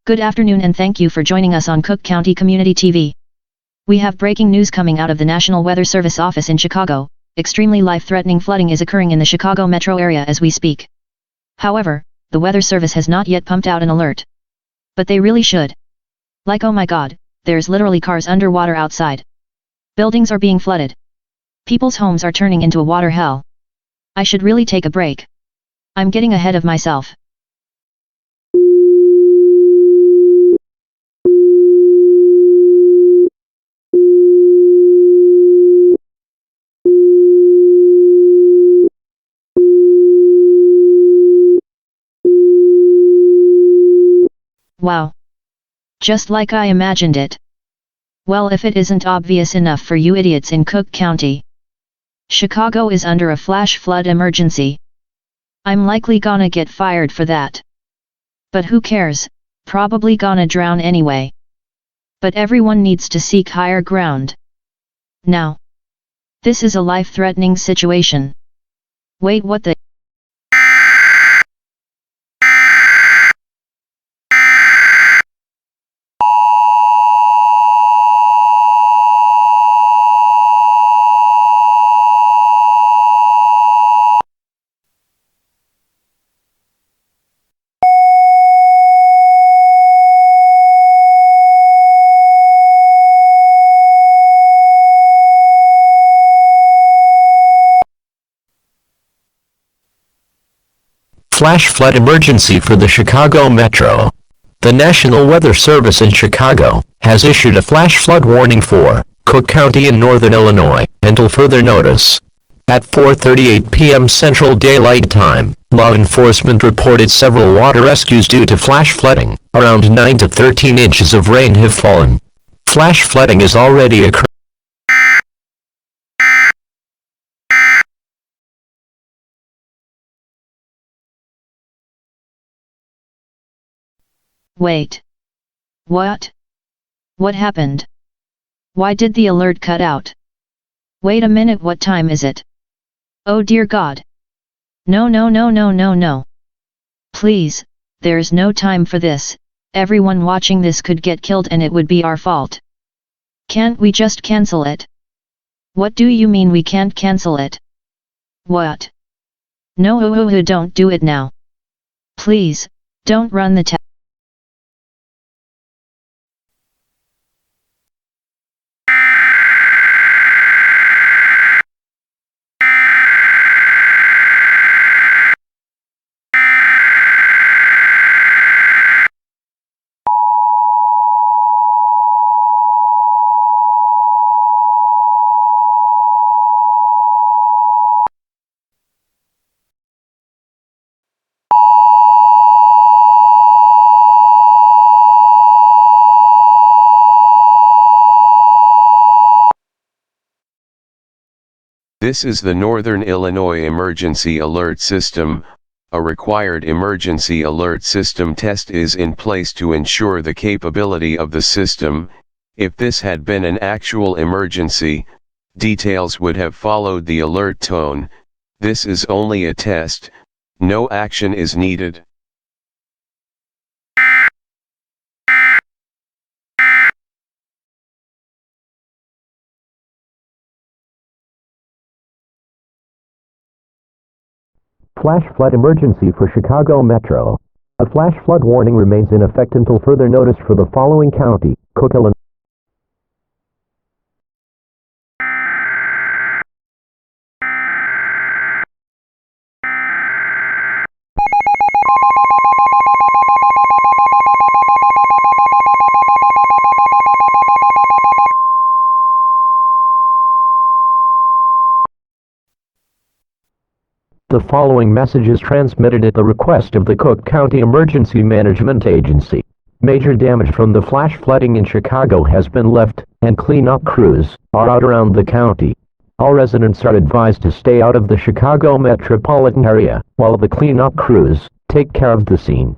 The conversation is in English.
Good afternoon and thank you for joining us on Cook County Community TV. We have breaking news coming out of the National Weather Service office in Chicago. Extremely life-threatening flooding is occurring in the Chicago metro area as we speak. However, the Weather Service has not yet pumped out an alert. But they really should. Like, oh my god, there's literally cars underwater outside. Buildings are being flooded. People's homes are turning into a water hell. I should really take a break. I'm getting ahead of myself. Wow. Just like I imagined it. Well, if it isn't obvious enough for you idiots in Cook County, Chicago is under a flash flood emergency. I'm likely gonna get fired for that. But who cares, probably gonna drown anyway. But everyone needs to seek higher ground. Now. This is a life-threatening situation. Wait, what the? Flash flood emergency for the Chicago Metro. The National Weather Service in Chicago has issued a flash flood warning for Cook County in northern Illinois until further notice. At 4:38 p.m. Central Daylight Time, law enforcement reported several water rescues due to flash flooding. Around 9 to 13 inches of rain have fallen. Flash flooding is already occurring. Wait. What? What happened? Why did the alert cut out? Wait a minute, what time is it? Oh dear God. No no no no no no. Please, there's no time for this. Everyone watching this could get killed and it would be our fault. Can't we just cancel it? What do you mean we can't cancel it? What? No, don't do it now. Please, don't run the tap. This is the Northern Illinois Emergency Alert System. A required emergency alert system test is in place to ensure the capability of the system. If this had been an actual emergency, details would have followed the alert tone. This is only a test. No action is needed. Flash flood emergency for Chicago Metro. A flash flood warning remains in effect until further notice for the following county: Cook, Illinois. The following message is transmitted at the request of the Cook County Emergency Management Agency. Major damage from the flash flooding in Chicago has been left, and cleanup crews are out around the county. All residents are advised to stay out of the Chicago metropolitan area while the cleanup crews take care of the scene.